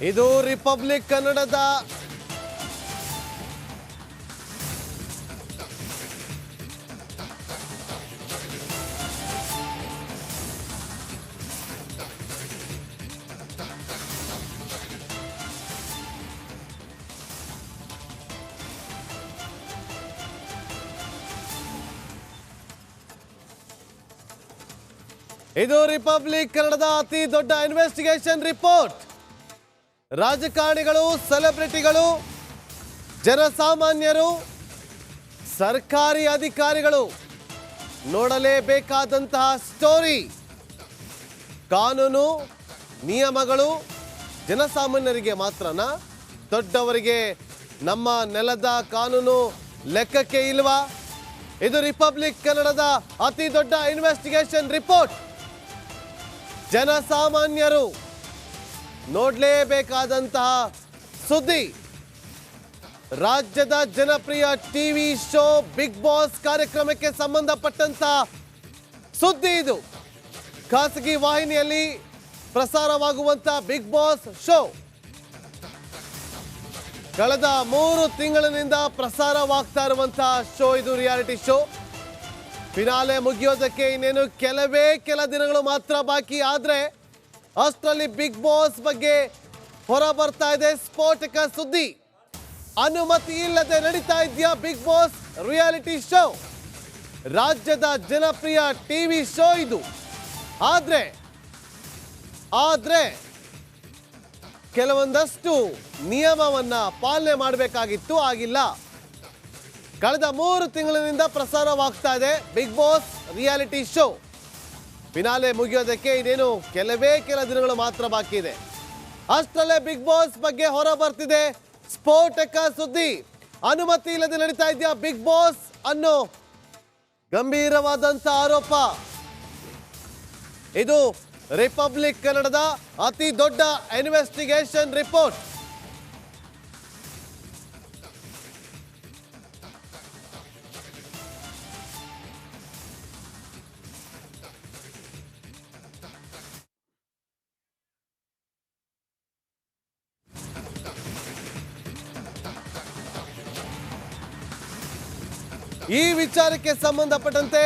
ಇದು ರಿಪಬ್ಲಿಕ್ ಕನ್ನಡದ ಅತಿ ದೊಡ್ಡ ಇನ್ವೆಸ್ಟಿಗೇಷನ್ ರಿಪೋರ್ಟ್. ರಾಜಕಾರಣಿಗಳು, ಸೆಲೆಬ್ರಿಟಿಗಳು, ಜನಸಾಮಾನ್ಯರು, ಸರ್ಕಾರಿ ಅಧಿಕಾರಿಗಳು ನೋಡಲೇಬೇಕಾದಂತಹ ಸ್ಟೋರಿ. ಕಾನೂನು ನಿಯಮಗಳು ಜನಸಾಮಾನ್ಯರಿಗೆ ಮಾತ್ರನಾ? ದೊಡ್ಡವರಿಗೆ ನಮ್ಮ ನೆಲದ ಕಾನೂನು ಲೆಕ್ಕಕ್ಕೆ ಇಲ್ವಾ? ಇದು ರಿಪಬ್ಲಿಕ್ ಕನ್ನಡದ ಅತಿ ದೊಡ್ಡ ಇನ್ವೆಸ್ಟಿಗೇಷನ್ ರಿಪೋರ್ಟ್. ಜನಸಾಮಾನ್ಯರು ನೋಡಲೇಬೇಕಾದಂತಹ ಸುದ್ದಿ. ರಾಜ್ಯದ ಜನಪ್ರಿಯ ಟಿವಿ ಶೋ ಬಿಗ್ ಬಾಸ್ ಕಾರ್ಯಕ್ರಮಕ್ಕೆ ಸಂಬಂಧಪಟ್ಟಂತಹ ಸುದ್ದಿ ಇದು. ಖಾಸಗಿ ವಾಹಿನಿಯಲ್ಲಿ ಪ್ರಸಾರವಾಗುವಂತಹ ಬಿಗ್ ಬಾಸ್ ಶೋ ಕಳೆದ 3 ತಿಂಗಳಿನಿಂದ ಪ್ರಸಾರವಾಗ್ತಾ ಇರುವಂತಹ ಶೋ ಇದು. ರಿಯಾಲಿಟಿ ಶೋ ಫಿನಾಲೆ ಮುಗಿಯೋದಕ್ಕೆ ಇನ್ನೇನು ಕೆಲ ದಿನಗಳು ಮಾತ್ರ ಬಾಕಿ. ಆದ್ರೆ ಅಷ್ಟರಲ್ಲಿ ಬಿಗ್ ಬಾಸ್ ಬಗ್ಗೆ ಹೊರ ಬರ್ತಾ ಇದೆ ಸ್ಫೋಟಕ ಸುದ್ದಿ. ಅನುಮತಿ ಇಲ್ಲದೆ ನಡೀತಾ ಇದೆಯಾ ಬಿಗ್ ಬಾಸ್ ರಿಯಾಲಿಟಿ ಶೋ? ರಾಜ್ಯದ ಜನಪ್ರಿಯ ಟಿವಿ ಶೋ ಇದು. ಆದ್ರೆ ಕೆಲವೊಂದಷ್ಟು ನಿಯಮವನ್ನ ಪಾಲನೆ ಮಾಡಬೇಕಾಗಿತ್ತು, ಆಗಿಲ್ಲ. ಕಳೆದ 3 ತಿಂಗಳಿನಿಂದ ಪ್ರಸಾರವಾಗ್ತಾ ಇದೆ Bigg Boss reality show. Finale ಮುಗಿಯೋದಕ್ಕೆ ಇನ್ನೇನು ಕೆಲ ದಿನಗಳು ಮಾತ್ರ ಬಾಕಿ ಇದೆ. ಅಷ್ಟರಲ್ಲೇ ಬಿಗ್ ಬಾಸ್ ಬಗ್ಗೆ ಹೊರ ಬರ್ತಿದೆ ಸ್ಫೋಟಕ ಸುದ್ದಿ. ಅನುಮತಿ ಇಲ್ಲದೆ ನಡೀತಾ ಇದೆಯಾ ಬಿಗ್ ಬಾಸ್ ಅನ್ನೋ ಗಂಭೀರವಾದಂತ ಆರೋಪ. ಇದು ರಿಪಬ್ಲಿಕ್ ಕನ್ನಡದ ಅತಿ ದೊಡ್ಡ ಇನ್ವೆಸ್ಟಿಗೇಷನ್ ರಿಪೋರ್ಟ್. ಈ ವಿಚಾರಕ್ಕೆ ಸಂಬಂಧಪಟ್ಟಂತೆ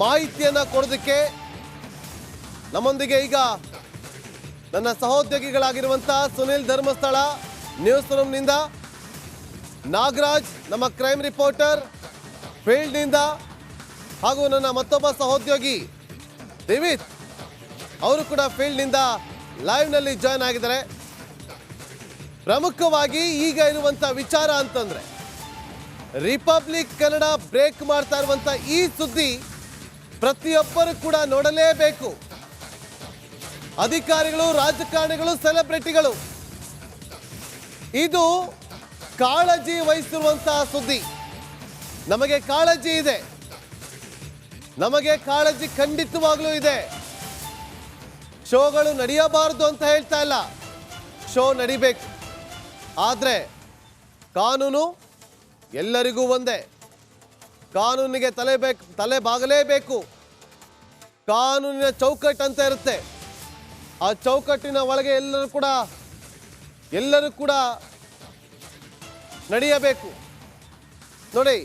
ಮಾಹಿತಿಯನ್ನ ಕೊಡೋದಕ್ಕೆ ನಮ್ಮೊಂದಿಗೆ ಈಗ ನನ್ನ ಸಹೋದ್ಯೋಗಿಗಳಾಗಿರುವಂತಹ ಸುನಿಲ್ ಧರ್ಮಸ್ಥಳ ನ್ಯೂಸ್ ರೂಮ್ನಿಂದ, ನಾಗರಾಜ್ ನಮ್ಮ ಕ್ರೈಮ್ ರಿಪೋರ್ಟರ್ ಫೀಲ್ಡ್ನಿಂದ, ಹಾಗೂ ನನ್ನ ಮತ್ತೊಬ್ಬ ಸಹೋದ್ಯೋಗಿ ದಿವಿತ್ ಅವರು ಕೂಡ ಫೀಲ್ಡ್ನಿಂದ ಲೈವ್ನಲ್ಲಿ ಜಾಯ್ನ್ ಆಗಿದ್ದಾರೆ. ಪ್ರಮುಖವಾಗಿ ಈಗ ಇರುವಂಥ ವಿಚಾರ ಅಂತಂದ್ರೆ ರಿಪಬ್ಲಿಕ್ ಕನ್ನಡ ಬ್ರೇಕ್ ಮಾಡ್ತಾ ಇರುವಂಥ ಈ ಸುದ್ದಿ ಪ್ರತಿಯೊಬ್ಬರು ಕೂಡ ನೋಡಲೇಬೇಕು. ಅಧಿಕಾರಿಗಳು, ರಾಜಕಾರಣಿಗಳು, ಸೆಲೆಬ್ರಿಟಿಗಳು, ಇದು ಕಾಳಜಿ ವಹಿಸಿರುವಂತಹ ಸುದ್ದಿ. ನಮಗೆ ಕಾಳಜಿ ಇದೆ, ನಮಗೆ ಕಾಳಜಿ ಖಂಡಿತವಾಗ್ಲೂ ಇದೆ. ಶೋಗಳು ನಡೆಯಬಾರದು ಅಂತ ಹೇಳ್ತಾ ಇಲ್ಲ, ಶೋ ನಡಿಬೇಕು. ಆದರೆ ಕಾನೂನು ಎಲ್ಲರಿಗೂ ಒಂದೇ. ಕಾನೂನಿಗೆ ತಲೆ ಬಾಗಲೇಬೇಕು. ಕಾನೂನಿನ ಚೌಕಟ್ಟು ಅಂತ ಇರುತ್ತೆ. ಆ ಚೌಕಟ್ಟಿನ ಒಳಗೆ ಎಲ್ಲರೂ ಕೂಡ ನಡೆಯಬೇಕು. ನೋಡಿ,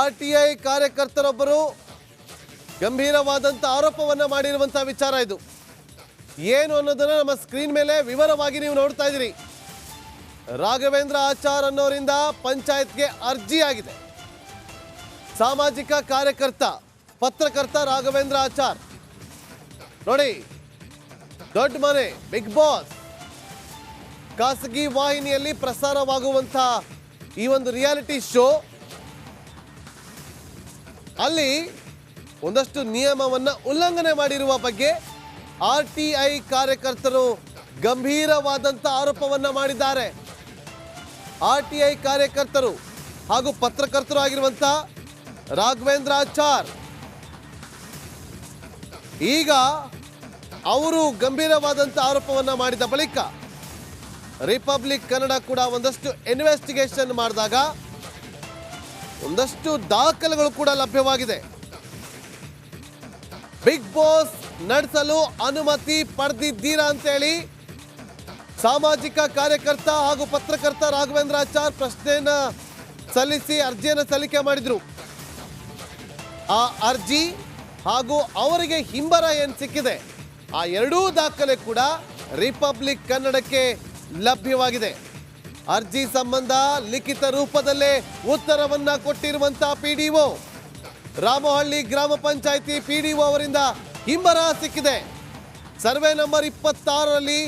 RTI ಕಾರ್ಯಕರ್ತರೊಬ್ಬರು ಗಂಭೀರವಾದಂಥ ಆರೋಪವನ್ನು ಮಾಡಿರುವಂಥ ವಿಚಾರ ಇದು. ಏನು ಅನ್ನೋದನ್ನು ನಮ್ಮ ಸ್ಕ್ರೀನ್ ಮೇಲೆ ವಿವರವಾಗಿ ನೀವು ನೋಡ್ತಾ ಇದ್ದೀರಿ. ರಾಘವೇಂದ್ರ ಆಚಾರ್ ಅನ್ನೋರಿಂದ ಪಂಚಾಯತ್ಗೆ ಅರ್ಜಿ ಆಗಿದೆ. ಸಾಮಾಜಿಕ ಕಾರ್ಯಕರ್ತ, ಪತ್ರಕರ್ತ ರಾಘವೇಂದ್ರ ಆಚಾರ್. ನೋಡಿ, ದೊಡ್ಡ ಮನೆ ಬಿಗ್ ಬಾಸ್ ಖಾಸಗಿ ವಾಹಿನಿಯಲ್ಲಿ ಪ್ರಸಾರವಾಗುವಂಥ ಈ ಒಂದು ರಿಯಾಲಿಟಿ ಶೋ ಅಲ್ಲಿ ಒಂದಷ್ಟು ನಿಯಮವನ್ನು ಉಲ್ಲಂಘನೆ ಮಾಡಿರುವ ಬಗ್ಗೆ RTI ಕಾರ್ಯಕರ್ತರು ಗಂಭೀರವಾದಂಥ ಆರೋಪವನ್ನು ಮಾಡಿದ್ದಾರೆ. RTI ಕಾರ್ಯಕರ್ತರು ಹಾಗೂ ಪತ್ರಕರ್ತರು ಆಗಿರುವಂಥ ರಾಘವೇಂದ್ರ ಆಚಾರ್ ಈಗ ಅವರು ಗಂಭೀರವಾದಂಥ ಆರೋಪವನ್ನು ಮಾಡಿದ ಬಳಿಕ ರಿಪಬ್ಲಿಕ್ ಕನ್ನಡ ಕೂಡ ಒಂದಷ್ಟು ಇನ್ವೆಸ್ಟಿಗೇಷನ್ ಮಾಡಿದಾಗ ಒಂದಷ್ಟು ದಾಖಲೆಗಳು ಕೂಡ ಲಭ್ಯವಾಗಿದೆ. ಬಿಗ್ ಬಾಸ್ ನಡೆಸಲು ಅನುಮತಿ ಪಡೆದಿದ್ದೀರಾ ಅಂತೇಳಿ ಸಾಮಾಜಿಕ ಕಾರ್ಯಕರ್ತ ಹಾಗೂ ಪತ್ರಕರ್ತ ರಾಘವೇಂದ್ರಾಚಾರ್ ಪ್ರಶ್ನೆಯನ್ನ ಸಲ್ಲಿಸಿ ಅರ್ಜಿಯನ್ನು ಸಲ್ಲಿಕೆ ಮಾಡಿದ್ರು. ಆ ಅರ್ಜಿ ಹಾಗೂ ಅವರಿಗೆ ಹಿಂಬರ ಏನು ಸಿಕ್ಕಿದೆ ಆ ಎರಡೂ ದಾಖಲೆ ಕೂಡ ರಿಪಬ್ಲಿಕ್ ಕನ್ನಡಕ್ಕೆ ಲಭ್ಯವಾಗಿದೆ. ಅರ್ಜಿ ಸಂಬಂಧ ಲಿಖಿತ ರೂಪದಲ್ಲೇ ಉತ್ತರವನ್ನ ಕೊಟ್ಟಿರುವಂತಹ ಪಿಡಿಒ ರಾಮಹಳ್ಳಿ ಗ್ರಾಮ ಪಂಚಾಯಿತಿ ಪಿಡಿಒ ಅವರಿಂದ ಹಿಂಬರ ಸಿಕ್ಕಿದೆ. ಸರ್ವೆ ನಂಬರ್ 26ರಲ್ಲಿ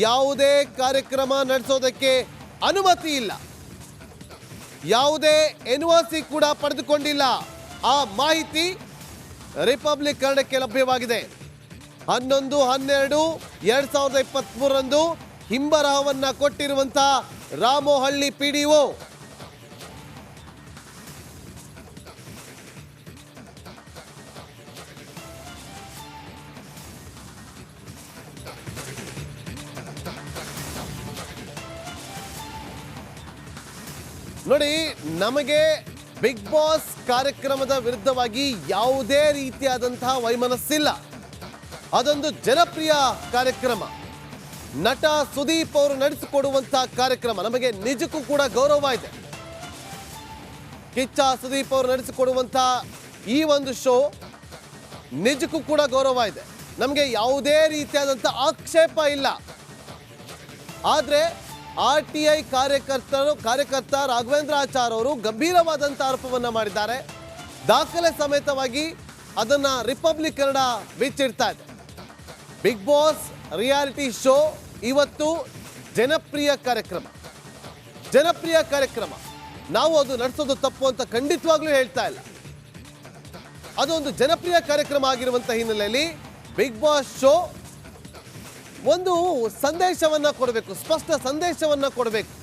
ಯಾವುದೇ ಕಾರ್ಯಕ್ರಮ ನಡೆಸೋದಕ್ಕೆ ಅನುಮತಿ ಇಲ್ಲ, ಯಾವುದೇ ಎನ್ಒಸಿ ಕೂಡ ಪಡೆದುಕೊಂಡಿಲ್ಲ. ಆ ಮಾಹಿತಿ ರಿಪಬ್ಲಿಕ್ ಕನ್ನಡಕ್ಕೆ ಲಭ್ಯವಾಗಿದೆ. 11/12/2023ರಂದು ಹಿಂಬರಹವನ್ನ ಕೊಟ್ಟಿರುವಂತಹ ರಾಮೋಹಳ್ಳಿ ಪಿಡಿಒ ನೋಡಿ, ನಮಗೆ ಬಿಗ್ ಬಾಸ್ ಕಾರ್ಯಕ್ರಮದ ವಿರುದ್ಧವಾಗಿ ಯಾವುದೇ ರೀತಿಯಾದಂತಹ ವೈಮನಸ್ಸಿಲ್ಲ. ಅದೊಂದು ಜನಪ್ರಿಯ ಕಾರ್ಯಕ್ರಮ, ನಟ ಸುದೀಪ್ ಅವರು ನಡೆಸಿಕೊಡುವಂತಹ ಕಾರ್ಯಕ್ರಮ. ನಮಗೆ ನಿಜಕ್ಕೂ ಕೂಡ ಗೌರವ ಇದೆ. ಕಿಚ್ಚ ಸುದೀಪ್ ಅವರು ನಡೆಸಿಕೊಡುವಂತಹ ಈ ಒಂದು ಶೋ ನಿಜಕ್ಕೂ ಕೂಡ ಗೌರವ ಇದೆ. ನಮಗೆ ಯಾವುದೇ ರೀತಿಯಾದಂಥ ಆಕ್ಷೇಪ ಇಲ್ಲ. ಆದರೆ RTI ಕಾರ್ಯಕರ್ತ ರಾಘವೇಂದ್ರಾಚಾರ್ ಅವರು ಗಂಭೀರವಾದಂಥ ಆರೋಪವನ್ನು ಮಾಡಿದ್ದಾರೆ. ದಾಖಲೆ ಸಮೇತವಾಗಿ ಅದನ್ನು ರಿಪಬ್ಲಿಕ್ ಕನ್ನಡ ಬಿಚ್ಚಿಡ್ತಾ ಇದೆ. ಬಿಗ್ ಬಾಸ್ ರಿಯಾಲಿಟಿ ಶೋ ಇವತ್ತು ಜನಪ್ರಿಯ ಕಾರ್ಯಕ್ರಮ. ನಾವು ಅದು ನಡೆಸೋದು ತಪ್ಪು ಅಂತ ಖಂಡಿತವಾಗ್ಲೂ ಹೇಳ್ತಾ ಇಲ್ಲ. ಅದೊಂದು ಜನಪ್ರಿಯ ಕಾರ್ಯಕ್ರಮ ಆಗಿರುವಂಥ ಹಿನ್ನೆಲೆಯಲ್ಲಿ ಬಿಗ್ ಬಾಸ್ ಶೋ ಒಂದು ಸಂದೇಶವನ್ನ ಕೊಡಬೇಕು, ಸ್ಪಷ್ಟ ಸಂದೇಶವನ್ನ ಕೊಡಬೇಕು.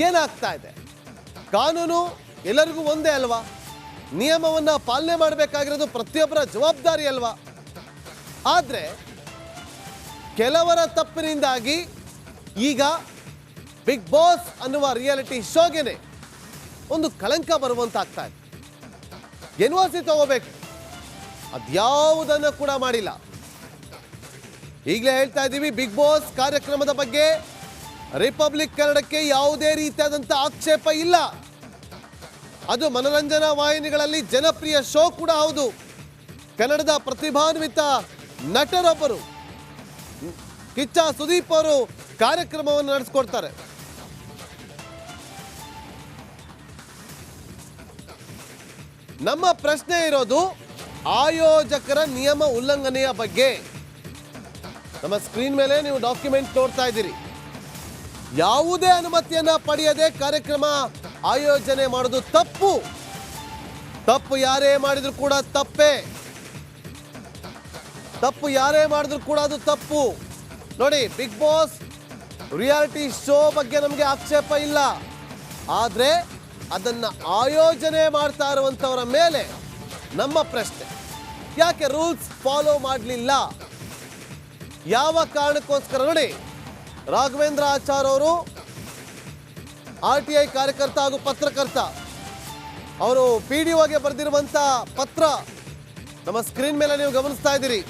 ಏನಾಗ್ತಾ ಇದೆ, ಕಾನೂನು ಎಲ್ಲರಿಗೂ ಒಂದೇ ಅಲ್ವಾ? ನಿಯಮವನ್ನ ಪಾಲನೆ ಮಾಡಬೇಕಾಗಿರೋದು ಪ್ರತಿಯೊಬ್ಬರ ಜವಾಬ್ದಾರಿ ಅಲ್ವಾ? ಆದರೆ ಕೆಲವರ ತಪ್ಪಿನಿಂದಾಗಿ ಈಗ ಬಿಗ್ ಬಾಸ್ ಅನ್ನುವ ರಿಯಾಲಿಟಿ ಶೋಗೆನೆ ಒಂದು ಕಳಂಕ ಬರುವಂತಾಗ್ತಾ ಇದೆ. ಎನ್ಒಸಿ ತಗೋಬೇಕು, ಅದ್ಯಾವುದನ್ನು ಕೂಡ ಮಾಡಿಲ್ಲ. ಈಗಲೇ ಹೇಳ್ತಾ ಇದ್ದೀವಿ, ಬಿಗ್ ಬಾಸ್ ಕಾರ್ಯಕ್ರಮದ ಬಗ್ಗೆ ರಿಪಬ್ಲಿಕ್ ಕನ್ನಡಕ್ಕೆ ಯಾವುದೇ ರೀತಿಯಾದಂಥ ಆಕ್ಷೇಪ ಇಲ್ಲ. ಅದು ಮನರಂಜನಾ ವಾಹಿನಿಗಳಲ್ಲಿ ಜನಪ್ರಿಯ ಶೋ ಕೂಡ ಹೌದು. ಕನ್ನಡದ ಪ್ರತಿಭಾನ್ವಿತ ನಟರೊಬ್ಬರು ಕಿಚ್ಚ ಸುದೀಪ್ ಅವರು ಕಾರ್ಯಕ್ರಮವನ್ನು ನಡೆಸಿಕೊಡ್ತಾರೆ. ನಮ್ಮ ಪ್ರಶ್ನೆ ಇರೋದು ಆಯೋಜಕರ ನಿಯಮ ಉಲ್ಲಂಘನೆಯ ಬಗ್ಗೆ. ನಮ್ಮ ಸ್ಕ್ರೀನ್ ಮೇಲೆ ನೀವು ಡಾಕ್ಯುಮೆಂಟ್ ನೋಡ್ತಾ ಇದ್ದೀರಿ. ಯಾವುದೇ ಅನುಮತಿಯನ್ನ ಪಡೆಯದೆ ಕಾರ್ಯಕ್ರಮ ಆಯೋಜನೆ ಮಾಡೋದು ತಪ್ಪು. ಯಾರೇ ಮಾಡಿದ್ರು ಕೂಡ ತಪ್ಪೇ. ಯಾರೇ ಮಾಡಿದ್ರು ಕೂಡ ಅದು ತಪ್ಪು. ನೋಡಿ, ಬಿಗ್ ಬಾಸ್ ರಿಯಾಲಿಟಿ ಶೋ ಬಗ್ಗೆ ನಮಗೆ ಆಕ್ಷೇಪ ಇಲ್ಲ. ಆದರೆ ಅದನ್ನ ಆಯೋಜನೆ ಮಾಡ್ತಾ ಇರುವಂಥವರ ಮೇಲೆ ನಮ್ಮ ಪ್ರಶ್ನೆ, ಯಾಕೆ ರೂಲ್ಸ್ ಫಾಲೋ ಮಾಡಲಿಲ್ಲ? ಯಾವ ಕಾರಣಕ್ಕೋಸ್ಕರ? ನೋಡಿ, ರಾಘವೇಂದ್ರಾಚಾರ್ ಅವರು RTI ಕಾರ್ಯಕರ್ತ ಹಾಗೂ ಪತ್ರಕರ್ತ, ಅವರು PDOಗೆ ಬರೆದಿರುವಂಥ ಪತ್ರ ನಮ್ಮ ಸ್ಕ್ರೀನ್ ಮೇಲೆ ನೀವು ಗಮನಿಸ್ತಾ ಇದ್ದೀರಿ.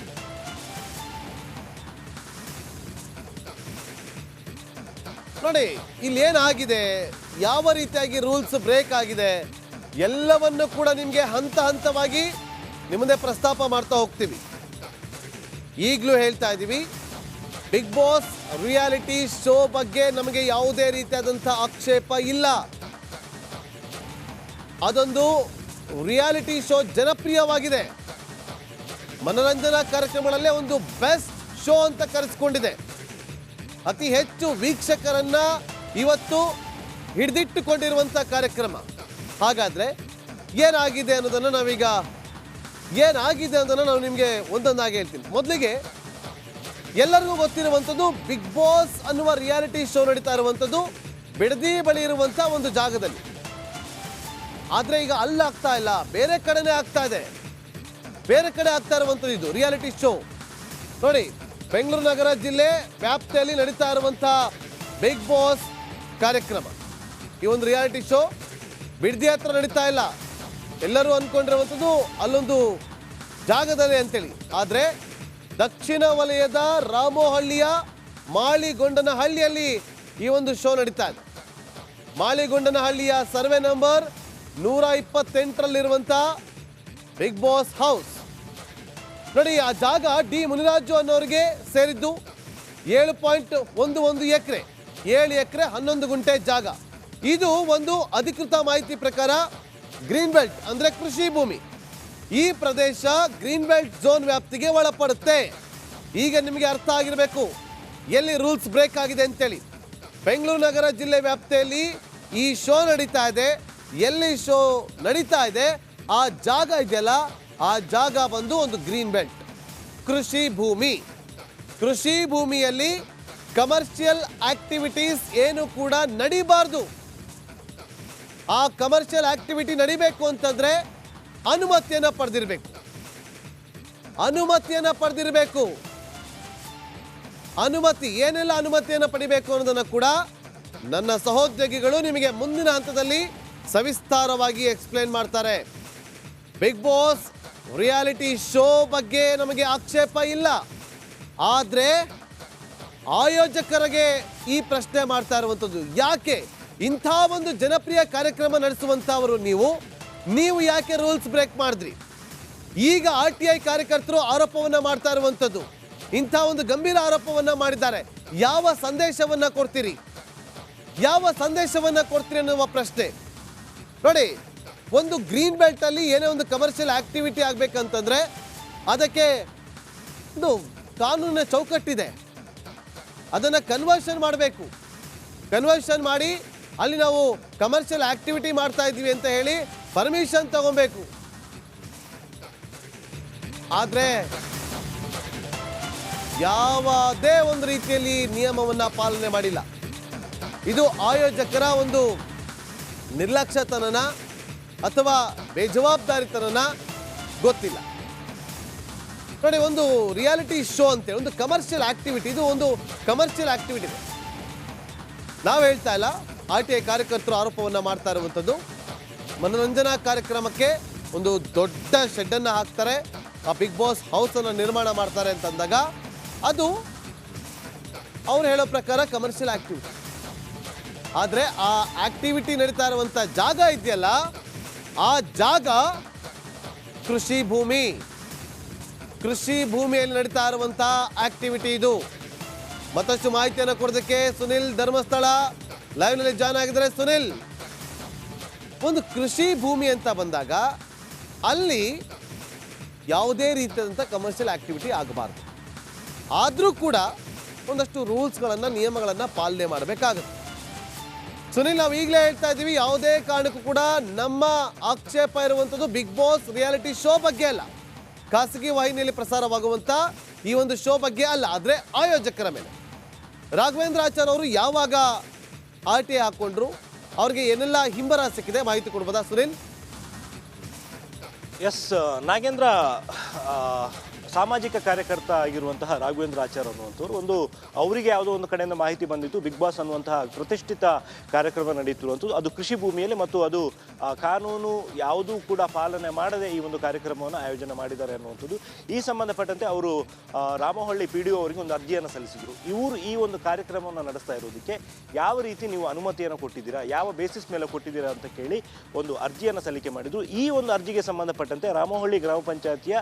ನೋಡಿ, ಇಲ್ಲಿ ಏನಾಗಿದೆ, ಯಾವ ರೀತಿಯಾಗಿ ರೂಲ್ಸ್ ಬ್ರೇಕ್ ಆಗಿದೆ ಎಲ್ಲವನ್ನು ಕೂಡ ನಿಮಗೆ ಹಂತ ಹಂತವಾಗಿ ನಿಮ್ಮದೇ ಪ್ರಸ್ತಾಪ ಮಾಡ್ತಾ ಹೋಗ್ತೀವಿ. ಈಗಲೂ ಹೇಳ್ತಾ ಇದ್ದೀವಿ, ಬಿಗ್ ಬಾಸ್ ರಿಯಾಲಿಟಿ ಶೋ ಬಗ್ಗೆ ನಮಗೆ ಯಾವುದೇ ರೀತಿಯಾದಂಥ ಆಕ್ಷೇಪ ಇಲ್ಲ. ಅದೊಂದು ರಿಯಾಲಿಟಿ ಶೋ ಜನಪ್ರಿಯವಾಗಿದೆ. ಮನರಂಜನಾ ಕಾರ್ಯಕ್ರಮಗಳಲ್ಲೇ ಒಂದು ಬೆಸ್ಟ್ ಶೋ ಅಂತ ಕರೆಸಿಕೊಂಡಿದೆ. ಅತಿ ಹೆಚ್ಚು ವೀಕ್ಷಕರನ್ನ ಇವತ್ತು ಹಿಡಿದಿಟ್ಟುಕೊಂಡಿರುವಂಥ ಕಾರ್ಯಕ್ರಮ. ಹಾಗಾದರೆ ಏನಾಗಿದೆ ಅನ್ನೋದನ್ನು ನಾನು ನಿಮಗೆ ಒಂದೊಂದಾಗಿ ಹೇಳ್ತೀನಿ. ಮೊದಲಿಗೆ ಎಲ್ಲರಿಗೂ ಗೊತ್ತಿರುವಂಥದ್ದು, ಬಿಗ್ ಬಾಸ್ ಅನ್ನುವ ರಿಯಾಲಿಟಿ ಶೋ ನಡೀತಾ ಇರುವಂಥದ್ದು ಬಿಡದಿ ಬಳಿ ಇರುವಂಥ ಒಂದು ಜಾಗದಲ್ಲಿ. ಆದರೆ ಈಗ ಅಲ್ಲಾಗ್ತಾ ಇಲ್ಲ, ಬೇರೆ ಕಡೆನೇ ಆಗ್ತಾ ಇದೆ. ಬೇರೆ ಕಡೆ ಆಗ್ತಾ ಇರುವಂಥದ್ದು ಇದು ರಿಯಾಲಿಟಿ ಶೋ. ನೋಡಿ, ಬೆಂಗಳೂರು ನಗರ ಜಿಲ್ಲೆ ವ್ಯಾಪ್ತಿಯಲ್ಲಿ ನಡೀತಾ ಇರುವಂಥ ಬಿಗ್ ಬಾಸ್ ಕಾರ್ಯಕ್ರಮ, ಈ ಒಂದು ರಿಯಾಲಿಟಿ ಶೋ ಬಿಡದಿ ಹತ್ರ ನಡೀತಾ ಇಲ್ಲ. ಎಲ್ಲರೂ ಅಂದ್ಕೊಂಡಿರುವಂಥದ್ದು ಅಲ್ಲೊಂದು ಜಾಗದಲ್ಲಿ ಅಂತೇಳಿ. ಆದರೆ ದಕ್ಷಿಣ ವಲಯದ ರಾಮೋಹಳ್ಳಿಯ ಮಾಳಿಗೊಂಡನಹಳ್ಳಿಯಲ್ಲಿ ಈ ಒಂದು ಶೋ ನಡೀತಾ ಇದೆ. ಮಾಳಿಗೊಂಡನಹಳ್ಳಿಯ ಸರ್ವೆ ನಂಬರ್ 128ರಲ್ಲಿರುವಂಥ ಬಿಗ್ ಬಾಸ್ ಹೌಸ್ ನೋಡಿ. ಆ ಜಾಗ ಡಿ ಮುನಿರಾಜು ಅನ್ನೋರಿಗೆ ಸೇರಿದ್ದು. 7.11 ಎಕರೆ, 7 ಎಕರೆ 11 ಗುಂಟೆ ಜಾಗ. ಇದು ಒಂದು ಅಧಿಕೃತ ಮಾಹಿತಿ ಪ್ರಕಾರ ಗ್ರೀನ್ ಬೆಲ್ಟ್ ಅಂದ್ರೆ ಕೃಷಿ ಭೂಮಿ. ಈ ಪ್ರದೇಶ ಗ್ರೀನ್ ಬೆಲ್ಟ್ ಝೋನ್ ವ್ಯಾಪ್ತಿಗೆ ಒಳಪಡುತ್ತೆ. ಈಗ ನಿಮಗೆ ಅರ್ಥ ಆಗಿರಬೇಕು ಎಲ್ಲಿ ರೂಲ್ಸ್ ಬ್ರೇಕ್ ಆಗಿದೆ ಅಂತೇಳಿ. ಬೆಂಗಳೂರು ನಗರ ಜಿಲ್ಲೆ ವ್ಯಾಪ್ತಿಯಲ್ಲಿ ಈ ಶೋ ನಡೀತಾ ಇದೆ. ಎಲ್ಲಿ ಶೋ ನಡೀತಾ ಇದೆ ಆ ಜಾಗ ಇದೆಯಲ್ಲ, ಆ ಜಾಗ ಬಂದು ಒಂದು ಗ್ರೀನ್ ಬೆಲ್ಟ್ ಕೃಷಿ ಭೂಮಿ. ಕೃಷಿ ಭೂಮಿಯಲ್ಲಿ ಕಮರ್ಷಿಯಲ್ ಆಕ್ಟಿವಿಟೀಸ್ ಏನು ಕೂಡ ನಡೀಬಾರ್ದು. ಆ ಕಮರ್ಷಿಯಲ್ ಆಕ್ಟಿವಿಟಿ ನಡಿಬೇಕು ಅಂತಂದ್ರೆ ಅನುಮತಿಯನ್ನ ಪಡೆದಿರಬೇಕು. ಅನುಮತಿ ಏನೆಲ್ಲ ಅನುಮತಿಯನ್ನು ಪಡಿಬೇಕು ಅನ್ನೋದನ್ನ ಕೂಡ ನನ್ನ ಸಹೋದ್ಯೋಗಿಗಳು ನಿಮಗೆ ಮುಂದಿನ ಹಂತದಲ್ಲಿ ಸವಿಸ್ತಾರವಾಗಿ ಎಕ್ಸ್ಪ್ಲೇನ್ ಮಾಡ್ತಾರೆ. ಬಿಗ್ ಬಾಸ್ ರಿಯಾಲಿಟಿ ಶೋ ಬಗ್ಗೆ ನಮಗೆ ಆಕ್ಷೇಪ ಇಲ್ಲ, ಆದರೆ ಆಯೋಜಕರಿಗೆ ಈ ಪ್ರಶ್ನೆ ಮಾಡ್ತಾ ಇರುವಂಥದ್ದು, ಯಾಕೆ ಇಂಥ ಒಂದು ಜನಪ್ರಿಯ ಕಾರ್ಯಕ್ರಮ ನಡೆಸುವಂಥವರು ನೀವು ಯಾಕೆ ರೂಲ್ಸ್ ಬ್ರೇಕ್ ಮಾಡಿದ್ರಿ? ಈಗ RTI ಕಾರ್ಯಕರ್ತರು ಆರೋಪವನ್ನ ಮಾಡ್ತಾ ಇರುವಂಥದ್ದು, ಇಂಥ ಒಂದು ಗಂಭೀರ ಆರೋಪವನ್ನ ಮಾಡಿದ್ದಾರೆ. ಯಾವ ಸಂದೇಶವನ್ನ ಕೊಡ್ತೀರಿ ಅನ್ನುವ ಪ್ರಶ್ನೆ ನೋಡಿ. ಒಂದು ಗ್ರೀನ್ ಬೆಲ್ಟ್ ಅಲ್ಲಿ ಏನೇ ಒಂದು ಕಮರ್ಷಿಯಲ್ ಆಕ್ಟಿವಿಟಿ ಆಗ್ಬೇಕಂತಂದ್ರೆ ಅದಕ್ಕೆ ಒಂದು ಕಾನೂನಿನ ಚೌಕಟ್ಟಿದೆ. ಅದನ್ನ ಕನ್ವರ್ಷನ್ ಮಾಡಬೇಕು. ಕನ್ವರ್ಷನ್ ಮಾಡಿ ಅಲ್ಲಿ ನಾವು ಕಮರ್ಷಿಯಲ್ ಆಕ್ಟಿವಿಟಿ ಮಾಡ್ತಾ ಇದ್ದೀವಿ ಅಂತ ಹೇಳಿ ಪರ್ಮಿಷನ್ ತಗೊಬೇಕು. ಆದ್ರೆ ಯಾವುದೇ ಒಂದು ರೀತಿಯಲ್ಲಿ ನಿಯಮವನ್ನ ಪಾಲನೆ ಮಾಡಿಲ್ಲ. ಇದು ಆಯೋಜಕರ ಒಂದು ನಿರ್ಲಕ್ಷ್ಯತನನ ಅಥವಾ ಬೇಜವಾಬ್ದಾರಿತನನ ಗೊತ್ತಿಲ್ಲ. ನೋಡಿ, ಒಂದು ರಿಯಾಲಿಟಿ ಶೋ ಅಂತೇಳಿ ಒಂದು ಕಮರ್ಷಿಯಲ್ ಆಕ್ಟಿವಿಟಿ, ಇದು ಒಂದು ಕಮರ್ಷಿಯಲ್ ಆಕ್ಟಿವಿಟಿ ಇದೆ. ನಾವು ಹೇಳ್ತಾ ಇಲ್ಲ, RTI ಕಾರ್ಯಕರ್ತರು ಆರೋಪವನ್ನ ಮಾಡ್ತಾ ಇರುವಂಥದ್ದು. ಮನೋರಂಜನಾ ಕಾರ್ಯಕ್ರಮಕ್ಕೆ ಒಂದು ದೊಡ್ಡ ಶೆಡ್ ಅನ್ನ ಹಾಕ್ತಾರೆ, ಆ ಬಿಗ್ ಬಾಸ್ ಹೌಸ್ ಅನ್ನು ನಿರ್ಮಾಣ ಮಾಡ್ತಾರೆ ಅಂತಂದಾಗ ಅದು ಅವ್ರು ಹೇಳೋ ಪ್ರಕಾರ ಕಮರ್ಷಿಯಲ್ ಆಕ್ಟಿವಿಟಿ. ಆದರೆ ಆ ಆಕ್ಟಿವಿಟಿ ನಡೀತಾ ಇರುವಂಥ ಜಾಗ ಇದೆಯಲ್ಲ, ಆ ಜಾಗ ಕೃಷಿ ಭೂಮಿಯಲ್ಲಿ ನಡೀತಾ ಇರುವಂಥ ಆಕ್ಟಿವಿಟಿ ಇದು. ಮತ್ತಷ್ಟು ಮಾಹಿತಿಯನ್ನು ಕೊಡೋದಕ್ಕೆ ಸುನಿಲ್ ಧರ್ಮಸ್ಥಳ ಲೈವ್ನಲ್ಲಿ ಜಾಯ್ನ್ ಆಗಿದ್ದಾರೆ. ಸುನಿಲ್, ಒಂದು ಕೃಷಿ ಭೂಮಿ ಅಂತ ಬಂದಾಗ ಅಲ್ಲಿ ಯಾವುದೇ ರೀತಿಯಾದಂಥ ಕಮರ್ಷಿಯಲ್ ಆಕ್ಟಿವಿಟಿ ಆಗಬಾರ್ದು. ಆದರೂ ಕೂಡ ಒಂದಷ್ಟು ರೂಲ್ಸ್ಗಳನ್ನು, ನಿಯಮಗಳನ್ನು ಪಾಲನೆ ಮಾಡಬೇಕಾಗುತ್ತೆ. ಸುನಿಲ್, ನಾವು ಈಗಲೇ ಹೇಳ್ತಾ ಇದ್ದೀವಿ, ಯಾವುದೇ ಕಾರಣಕ್ಕೂ ಕೂಡ ನಮ್ಮ ಆಕ್ಷೇಪ ಇರುವಂಥದ್ದು ಬಿಗ್ ಬಾಸ್ ರಿಯಾಲಿಟಿ ಶೋ ಬಗ್ಗೆ ಅಲ್ಲ, ಖಾಸಗಿ ವಾಹಿನಿಯಲ್ಲಿ ಪ್ರಸಾರವಾಗುವಂಥ ಈ ಒಂದು ಶೋ ಬಗ್ಗೆ ಅಲ್ಲ, ಆದರೆ ಆಯೋಜಕರ ಮೇಲೆ. ರಾಘವೇಂದ್ರ ಆಚಾರ್ ಅವರು ಯಾವಾಗ RTI ಹಾಕ್ಕೊಂಡ್ರು, ಅವ್ರಿಗೆ ಏನೆಲ್ಲ ಹಿಂಬರ ಸಿಕ್ಕಿದೆ ಮಾಹಿತಿ ಕೊಡ್ಬೋದಾ ಸುನಿಲ್? ಎಸ್ ನಾಗೇಂದ್ರ, ಸಾಮಾಜಿಕ ಕಾರ್ಯಕರ್ತ ಆಗಿರುವಂತಹ ರಾಘವೇಂದ್ರ ಆಚಾರ್ ಅನ್ನುವಂಥವ್ರು ಅವರಿಗೆ ಯಾವುದೋ ಒಂದು ಕಡೆಯಿಂದ ಮಾಹಿತಿ ಬಂದಿತ್ತು, ಬಿಗ್ ಬಾಸ್ ಅನ್ನುವಂತಹ ಪ್ರತಿಷ್ಠಿತ ಕಾರ್ಯಕ್ರಮ ನಡೀತಿರುವಂಥದ್ದು ಅದು ಕೃಷಿ ಭೂಮಿಯಲ್ಲಿ, ಮತ್ತು ಅದು ಕಾನೂನು ಯಾವುದೂ ಕೂಡ ಪಾಲನೆ ಮಾಡದೆ ಈ ಒಂದು ಕಾರ್ಯಕ್ರಮವನ್ನು ಆಯೋಜನೆ ಮಾಡಿದ್ದಾರೆ ಅನ್ನುವಂಥದ್ದು. ಈ ಸಂಬಂಧಪಟ್ಟಂತೆ ಅವರು ರಾಮಹಳ್ಳಿ PDO ಅವರಿಗೆ ಒಂದು ಅರ್ಜಿಯನ್ನು ಸಲ್ಲಿಸಿದರು. ಇವರು ಈ ಒಂದು ಕಾರ್ಯಕ್ರಮವನ್ನು ನಡೆಸ್ತಾ ಇರೋದಕ್ಕೆ ಯಾವ ರೀತಿ ನೀವು ಅನುಮತಿಯನ್ನು ಕೊಟ್ಟಿದ್ದೀರಾ, ಯಾವ ಬೇಸಿಸ್ ಮೇಲೆ ಕೊಟ್ಟಿದ್ದೀರಾ ಅಂತ ಕೇಳಿ ಒಂದು ಅರ್ಜಿಯನ್ನು ಸಲ್ಲಿಕೆ ಮಾಡಿದರು. ಈ ಒಂದು ಅರ್ಜಿಗೆ ಸಂಬಂಧಪಟ್ಟಂತೆ ರಾಮಹಳ್ಳಿ ಗ್ರಾಮ ಪಂಚಾಯತಿಯ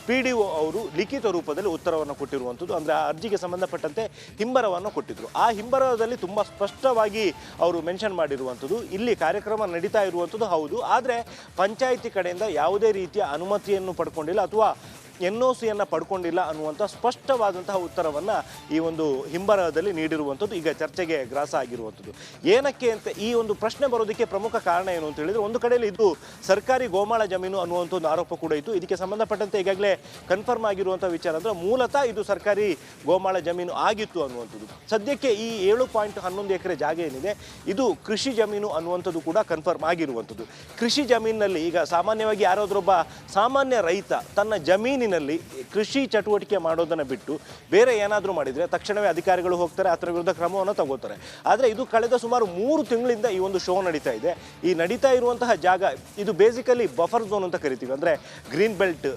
PDO ಅವರು ಲಿಖಿತ ರೂಪದಲ್ಲಿ ಉತ್ತರವನ್ನು ಕೊಟ್ಟಿರುವಂಥದ್ದು. ಅಂದರೆ ಆ ಅರ್ಜಿಗೆ ಸಂಬಂಧಪಟ್ಟಂತೆ ಹಿಂಬರವನ್ನು ಕೊಟ್ಟಿದ್ದರು. ಆ ಹಿಂಬರದಲ್ಲಿ ತುಂಬ ಸ್ಪಷ್ಟವಾಗಿ ಅವರು ಮೆನ್ಷನ್ ಮಾಡಿರುವಂಥದ್ದು, ಇಲ್ಲಿ ಕಾರ್ಯಕ್ರಮ ನಡೀತಾ ಇರುವಂಥದ್ದು ಹೌದು, ಆದರೆ ಪಂಚಾಯಿತಿ ಕಡೆಯಿಂದ ಯಾವುದೇ ರೀತಿಯ ಅನುಮತಿಯನ್ನು ಪಡ್ಕೊಂಡಿಲ್ಲ ಅಥವಾ NOCಯನ್ನು ಪಡ್ಕೊಂಡಿಲ್ಲ ಅನ್ನುವಂಥ ಸ್ಪಷ್ಟವಾದಂತಹ ಉತ್ತರವನ್ನು ಈ ಒಂದು ಹಿಂಬರದಲ್ಲಿ ನೀಡಿರುವಂಥದ್ದು ಈಗ ಚರ್ಚೆಗೆ ಗ್ರಾಸ ಆಗಿರುವಂಥದ್ದು. ಏನಕ್ಕೆ ಅಂತ ಈ ಒಂದು ಪ್ರಶ್ನೆ ಬರೋದಕ್ಕೆ ಪ್ರಮುಖ ಕಾರಣ ಏನು ಅಂತ ಹೇಳಿದರೆ, ಒಂದು ಕಡೆಯಲ್ಲಿ ಇದು ಸರ್ಕಾರಿ ಗೋಮಾಳ ಜಮೀನು ಅನ್ನುವಂಥ ಒಂದು ಆರೋಪ ಕೂಡ ಇತ್ತು. ಇದಕ್ಕೆ ಸಂಬಂಧಪಟ್ಟಂತೆ ಈಗಾಗಲೇ ಕನ್ಫರ್ಮ್ ಆಗಿರುವಂಥ ವಿಚಾರ ಅಂದರೆ ಮೂಲತಃ ಇದು ಸರ್ಕಾರಿ ಗೋಮಾಳ ಜಮೀನು ಆಗಿತ್ತು ಅನ್ನುವಂಥದ್ದು. ಸದ್ಯಕ್ಕೆ ಈ 7.11 ಎಕರೆ ಜಾಗ ಏನಿದೆ ಇದು ಕೃಷಿ ಜಮೀನು ಅನ್ನುವಂಥದ್ದು ಕೂಡ ಕನ್ಫರ್ಮ್ ಆಗಿರುವಂಥದ್ದು. ಕೃಷಿ ಜಮೀನಿನಲ್ಲಿ ಈಗ ಸಾಮಾನ್ಯವಾಗಿ ಯಾರಾದ್ರೊಬ್ಬ ಸಾಮಾನ್ಯ ರೈತ ತನ್ನ ಜಮೀನಿನ ಜಮೀನಿನಲ್ಲಿ ಕೃಷಿ ಚಟುವಟಿಕೆ ಮಾಡೋದನ್ನು ಬಿಟ್ಟು ಬೇರೆ ಏನಾದರೂ ಮಾಡಿದರೆ ತಕ್ಷಣವೇ ಅಧಿಕಾರಿಗಳು ಹೋಗ್ತಾರೆ, ಅದರ ವಿರುದ್ಧ ಕ್ರಮವನ್ನು ತಗೋತಾರೆ. ಆದರೆ ಇದು ಕಳೆದ ಸುಮಾರು 3 ತಿಂಗಳಿಂದ ಈ ಒಂದು ಶೋ ನಡೀತಾ ಇದೆ. ಈ ನಡೀತಾ ಇರುವಂತಹ ಜಾಗ ಇದು ಬೇಸಿಕಲಿ ಬಫರ್ ಝೋನ್ ಅಂತ ಕರಿತೀವಿ, ಅಂದರೆ ಗ್ರೀನ್ ಬೆಲ್ಟ್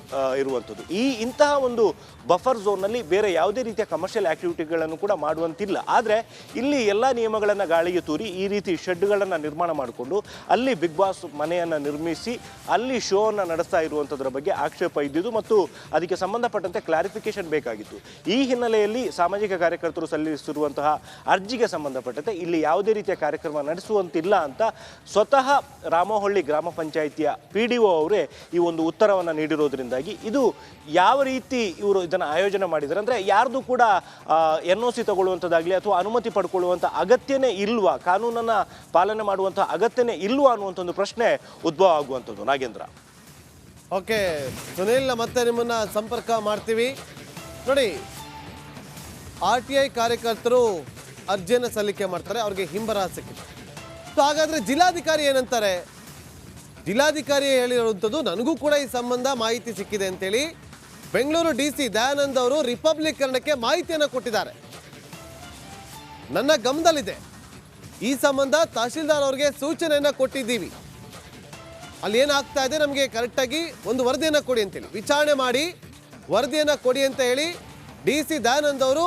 ಇರುವಂಥದ್ದು. ಇಂತಹ ಒಂದು ಬಫರ್ ಝೋನ್ನಲ್ಲಿ ಬೇರೆ ಯಾವುದೇ ರೀತಿಯ ಕಮರ್ಷಿಯಲ್ ಆ್ಯಕ್ಟಿವಿಟಿಗಳನ್ನು ಕೂಡ ಮಾಡುವಂತಿಲ್ಲ. ಆದರೆ ಇಲ್ಲಿ ಎಲ್ಲ ನಿಯಮಗಳನ್ನು ಗಾಳಿಗೆ ತೂರಿ ಈ ರೀತಿ ಶೆಡ್ಗಳನ್ನು ನಿರ್ಮಾಣ ಮಾಡಿಕೊಂಡು ಅಲ್ಲಿ ಬಿಗ್ ಬಾಸ್ ಮನೆಯನ್ನು ನಿರ್ಮಿಸಿ ಅಲ್ಲಿ ಶೋವನ್ನು ನಡೆಸ್ತಾ ಇರುವಂಥದ್ರ ಬಗ್ಗೆ ಆಕ್ಷೇಪ ಇದ್ದಿದ್ದು ಮತ್ತು ಅದಕ್ಕೆ ಸಂಬಂಧಪಟ್ಟಂತೆ ಕ್ಲಾರಿಫಿಕೇಶನ್ ಬೇಕಾಗಿತ್ತು. ಈ ಹಿನ್ನೆಲೆಯಲ್ಲಿ ಸಾಮಾಜಿಕ ಕಾರ್ಯಕರ್ತರು ಸಲ್ಲಿಸಿರುವಂತಹ ಅರ್ಜಿಗೆ ಸಂಬಂಧಪಟ್ಟಂತೆ ಇಲ್ಲಿ ಯಾವುದೇ ರೀತಿಯ ಕಾರ್ಯಕ್ರಮ ನಡೆಸುವಂತಿಲ್ಲ ಅಂತ ಸ್ವತಃ ರಾಮಹಳ್ಳಿ ಗ್ರಾಮ ಪಂಚಾಯಿತಿಯ PDO ಅವರೇ ಈ ಒಂದು ಉತ್ತರವನ್ನು ನೀಡಿರೋದ್ರಿಂದಾಗಿ ಇದು ಯಾವ ರೀತಿ ಇವರು ಇದನ್ನು ಆಯೋಜನೆ ಮಾಡಿದ್ದಾರೆ ಅಂದರೆ ಯಾರ್ದು ಕೂಡ NOC ತಗೊಳ್ಳುವಂಥದ್ದಾಗಲಿ ಅಥವಾ ಅನುಮತಿ ಪಡ್ಕೊಳ್ಳುವಂಥ ಅಗತ್ಯನೇ ಇಲ್ವಾ, ಕಾನೂನನ್ನು ಪಾಲನೆ ಮಾಡುವಂಥ ಅಗತ್ಯನೇ ಇಲ್ವಾ ಅನ್ನುವಂಥ ಒಂದು ಪ್ರಶ್ನೆ ಉದ್ಭವ ಆಗುವಂಥದ್ದು. ನಾಗೇಂದ್ರ. ಓಕೆ ಸುನಿಲ್, ಮತ್ತೆ ನಿಮ್ಮನ್ನ ಸಂಪರ್ಕ ಮಾಡ್ತೀವಿ. ನೋಡಿ, RTI ಕಾರ್ಯಕರ್ತರು ಅರ್ಜಿಯನ್ನು ಸಲ್ಲಿಕೆ ಮಾಡ್ತಾರೆ, ಅವ್ರಿಗೆ ಹಿಂಬರಹ ಸಿಕ್ಕಿದೆ. ಸೊ ಹಾಗಾದ್ರೆ ಜಿಲ್ಲಾಧಿಕಾರಿ ಏನಂತಾರೆ? ಜಿಲ್ಲಾಧಿಕಾರಿ ಹೇಳಿರುವಂಥದ್ದು ನನಗೂ ಕೂಡ ಈ ಸಂಬಂಧ ಮಾಹಿತಿ ಸಿಕ್ಕಿದೆ ಅಂತೇಳಿ ಬೆಂಗಳೂರು DC ದಯಾನಂದ್ ಅವರು ರಿಪಬ್ಲಿಕ್ ಕನ್ನಡಕ್ಕೆ ಮಾಹಿತಿಯನ್ನು ಕೊಟ್ಟಿದ್ದಾರೆ. ನನ್ನ ಗಮನದಲ್ಲಿದೆ, ಈ ಸಂಬಂಧ ತಹಶೀಲ್ದಾರ್ ಅವರಿಗೆ ಸೂಚನೆಯನ್ನು ಕೊಟ್ಟಿದ್ದೀವಿ, ಅಲ್ಲಿ ಏನಾಗ್ತಾ ಇದೆ ನಮಗೆ ಕರೆಕ್ಟಾಗಿ ಒಂದು ವರದಿಯನ್ನು ಕೊಡಿ ಅಂತೇಳಿ, ವಿಚಾರಣೆ ಮಾಡಿ ವರದಿಯನ್ನು ಕೊಡಿ ಅಂತ ಹೇಳಿ DC ದಯಾನಂದ್ ಅವರು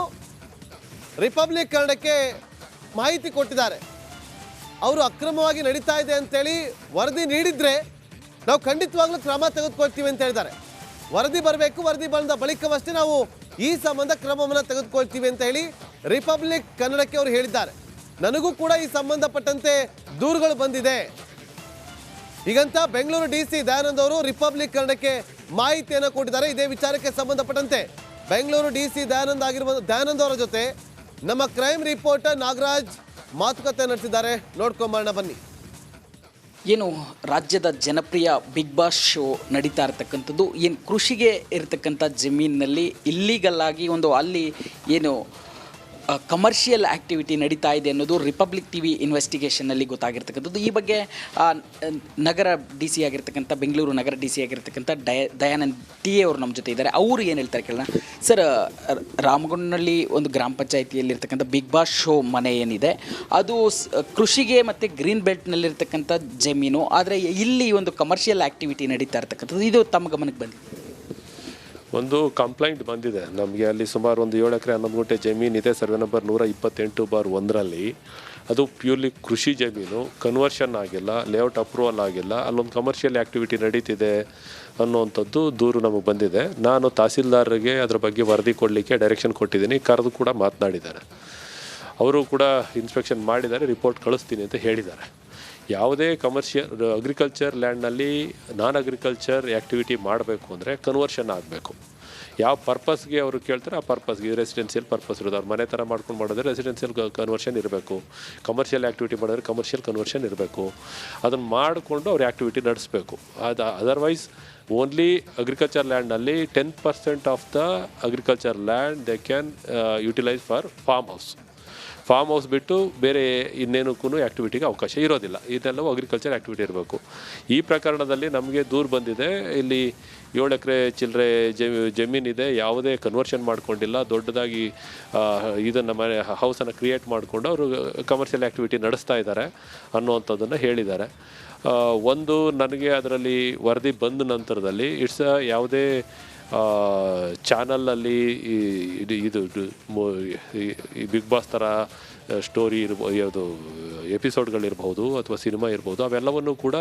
ರಿಪಬ್ಲಿಕ್ ಕನ್ನಡಕ್ಕೆ ಮಾಹಿತಿ ಕೊಟ್ಟಿದ್ದಾರೆ. ಅವರು ಅಕ್ರಮವಾಗಿ ನಡೀತಾ ಇದೆ ಅಂತೇಳಿ ವರದಿ ನೀಡಿದ್ರೆ ನಾವು ಖಂಡಿತವಾಗ್ಲೂ ಕ್ರಮ ತೆಗೆದುಕೊಳ್ತೀವಿ ಅಂತ ಹೇಳಿದ್ದಾರೆ. ವರದಿ ಬರಬೇಕು, ವರದಿ ಬಂದ ಬಳಿಕವಷ್ಟೇ ನಾವು ಈ ಸಂಬಂಧ ಕ್ರಮವನ್ನು ತೆಗೆದುಕೊಳ್ತೀವಿ ಅಂತ ಹೇಳಿ ರಿಪಬ್ಲಿಕ್ ಕನ್ನಡಕ್ಕೆ ಅವರು ಹೇಳಿದ್ದಾರೆ. ನನಗೂ ಕೂಡ ಈ ಸಂಬಂಧಪಟ್ಟಂತೆ ದೂರುಗಳು ಬಂದಿದೆ. ಹೀಗಂತ ಬೆಂಗಳೂರು DC ದಯಾನಂದ್ ಅವರು ರಿಪಬ್ಲಿಕ್ ಕನ್ನಡಕ್ಕೆ ಮಾಹಿತಿಯನ್ನು ಕೊಟ್ಟಿದ್ದಾರೆ. ಇದೇ ವಿಚಾರಕ್ಕೆ ಸಂಬಂಧಪಟ್ಟಂತೆ ಬೆಂಗಳೂರು DC ದಯಾನಂದ್ ಅವರ ಜೊತೆ ನಮ್ಮ ಕ್ರೈಮ್ ರಿಪೋರ್ಟರ್ ನಾಗರಾಜ್ ಮಾತುಕತೆ ನಡೆಸಿದ್ದಾರೆ. ನೋಡ್ಕೊಂಬರೋಣ ಬನ್ನಿ. ಏನು ರಾಜ್ಯದ ಜನಪ್ರಿಯ ಬಿಗ್ ಬಾಸ್ ಶೋ ನಡೀತಾ ಇರ್ತಕ್ಕಂಥದ್ದು ಏನು ಕೃಷಿಗೆ ಇರತಕ್ಕಂಥ ಜಮೀನಿನಲ್ಲಿ ಇಲ್ಲೀಗಲ್ ಆಗಿ ಒಂದು ಅಲ್ಲಿ ಏನು ಕಮರ್ಷಿಯಲ್ ಆ್ಯಕ್ಟಿವಿಟಿ ನಡೀತಾ ಇದೆ ಅನ್ನೋದು ರಿಪಬ್ಲಿಕ್ TV ಇನ್ವೆಸ್ಟಿಗೇಷನ್ನಲ್ಲಿ ಗೊತ್ತಾಗಿರ್ತಕ್ಕಂಥದ್ದು. ಈ ಬಗ್ಗೆ ನಗರ DC ಆಗಿರ್ತಕ್ಕಂಥ ಬೆಂಗಳೂರು ನಗರ DC ಆಗಿರ್ತಕ್ಕಂಥ ದಯಾನಂದ್ TA ಅವರು ನಮ್ಮ ಜೊತೆ ಇದ್ದಾರೆ. ಅವರು ಏನು ಹೇಳ್ತಾರೆ ಕೇಳೋಣ. ಸರ್, ರಾಮಗೊಂಡನಹಳ್ಳಿ ಒಂದು ಗ್ರಾಮ ಪಂಚಾಯಿತಿಯಲ್ಲಿರ್ತಕ್ಕಂಥ ಬಿಗ್ ಬಾಸ್ ಶೋ ಮನೆ ಏನಿದೆ ಅದು ಕೃಷಿಗೆ ಮತ್ತು ಗ್ರೀನ್ ಬೆಲ್ಟ್ನಲ್ಲಿರ್ತಕ್ಕಂಥ ಜಮೀನು, ಆದರೆ ಇಲ್ಲಿ ಒಂದು ಕಮರ್ಷಿಯಲ್ ಆ್ಯಕ್ಟಿವಿಟಿ ನಡೀತಾ ಇರ್ತಕ್ಕಂಥದ್ದು, ಇದು ತಮ್ಮ ಗಮನಕ್ಕೆ ಬಂದಿದೆ? ಒಂದು ಕಂಪ್ಲೇಂಟ್ ಬಂದಿದೆ ನಮಗೆ. ಅಲ್ಲಿ ಸುಮಾರು ಒಂದು 7 ಎಕರೆ 11 ಗುಂಟೆ ಜಮೀನಿದೆ, ಸರ್ವೆ ನಂಬರ್ 128/1ರಲ್ಲಿ. ಅದು ಪ್ಯೂರ್ಲಿ ಕೃಷಿ ಜಮೀನು, ಕನ್ವರ್ಷನ್ ಆಗಿಲ್ಲ, ಲೇಔಟ್ ಅಪ್ರೂವಲ್ ಆಗಿಲ್ಲ, ಅಲ್ಲೊಂದು ಕಮರ್ಷಿಯಲ್ ಆ್ಯಕ್ಟಿವಿಟಿ ನಡೀತಿದೆ ಅನ್ನುವಂಥದ್ದು ದೂರು ನಮಗೆ ಬಂದಿದೆ. ನಾನು ತಹಸೀಲ್ದಾರ್ಗೆ ಅದರ ಬಗ್ಗೆ ವರದಿ ಕೊಡಲಿಕ್ಕೆ ಡೈರೆಕ್ಷನ್ ಕೊಟ್ಟಿದ್ದೀನಿ, ಕರೆದು ಕೂಡ ಮಾತನಾಡಿದ್ದಾರೆ. ಅವರು ಕೂಡ ಇನ್ಸ್ಪೆಕ್ಷನ್ ಮಾಡಿದ್ದಾರೆ, ರಿಪೋರ್ಟ್ ಕಳಿಸ್ತೀನಿ ಅಂತ ಹೇಳಿದ್ದಾರೆ. ಯಾವುದೇ ಕಮರ್ಷಿಯಲ್ ಅಗ್ರಿಕಲ್ಚರ್ ಲ್ಯಾಂಡ್ನಲ್ಲಿ ನಾನ್ ಅಗ್ರಿಕಲ್ಚರ್ ಆ್ಯಕ್ಟಿವಿಟಿ ಮಾಡಬೇಕು ಅಂದರೆ ಕನ್ವರ್ಷನ್ ಆಗಬೇಕು. ಯಾವ ಪರ್ಪಸ್ಗೆ ಅವರು ಕೇಳ್ತಾರೆ ಆ ಪರ್ಪಸ್ಗೆ ರೆಸಿಡೆನ್ಷಿಯಲ್ ಪರ್ಪಸ್ ಇರೋದು. ಅವ್ರು ಮನೆ ಥರ ಮಾಡ್ಕೊಂಡು ಮಾಡಿದ್ರೆ ರೆಸಿಡೆನ್ಷಿಯಲ್ ಕನ್ವರ್ಷನ್ ಇರಬೇಕು, ಕಮರ್ಷಿಯಲ್ ಆ್ಯಕ್ಟಿವಿಟಿ ಮಾಡಿದ್ರೆ ಕಮರ್ಷಿಯಲ್ ಕನ್ವರ್ಷನ್ ಇರಬೇಕು. ಅದನ್ನು ಮಾಡಿಕೊಂಡು ಅವ್ರು ಆ್ಯಕ್ಟಿವಿಟಿ ನಡೆಸಬೇಕು. ಅದರ್ವೈಸ್ ಓನ್ಲಿ ಅಗ್ರಿಕಲ್ಚರ್ ಲ್ಯಾಂಡ್ನಲ್ಲಿ 10% of the agriculture land they can utilise for farm house ಬಿಟ್ಟು ಬೇರೆ ಇನ್ನೇನಕ್ಕೂ ಆ್ಯಕ್ಟಿವಿಟಿಗೆ ಅವಕಾಶ ಇರೋದಿಲ್ಲ. ಇದೆಲ್ಲವೂ ಅಗ್ರಿಕಲ್ಚರ್ ಆ್ಯಕ್ಟಿವಿಟಿ ಇರಬೇಕು. ಈ ಪ್ರಕರಣದಲ್ಲಿ ನಮಗೆ ದೂರು ಬಂದಿದೆ, ಇಲ್ಲಿ 7 ಎಕರೆ ಚಿಲ್ಲರೆ ಜಮೀನಿದೆ, ಯಾವುದೇ ಕನ್ವರ್ಷನ್ ಮಾಡ್ಕೊಂಡಿಲ್ಲ, ದೊಡ್ಡದಾಗಿ ಇದನ್ನು ಮನೆ ಹೌಸನ್ನು ಕ್ರಿಯೇಟ್ ಮಾಡಿಕೊಂಡು ಅವರು ಕಮರ್ಷಿಯಲ್ ಆ್ಯಕ್ಟಿವಿಟಿ ನಡೆಸ್ತಾ ಇದ್ದಾರೆ ಅನ್ನುವಂಥದ್ದನ್ನು ಹೇಳಿದ್ದಾರೆ. ಒಂದು ನನಗೆ ಅದರಲ್ಲಿ ವರದಿ ಬಂದ ನಂತರದಲ್ಲಿ ಯಾವುದೇ ಚಾನಲಲ್ಲಿ ಇದು ಈ ಬಿಗ್ ಬಾಸ್ ಥರ ಸ್ಟೋರಿ ಯಾವುದು ಎಪಿಸೋಡ್ಗಳಿರ್ಬೋದು ಅಥವಾ ಸಿನಿಮಾ ಇರ್ಬೋದು, ಅವೆಲ್ಲವನ್ನು ಕೂಡ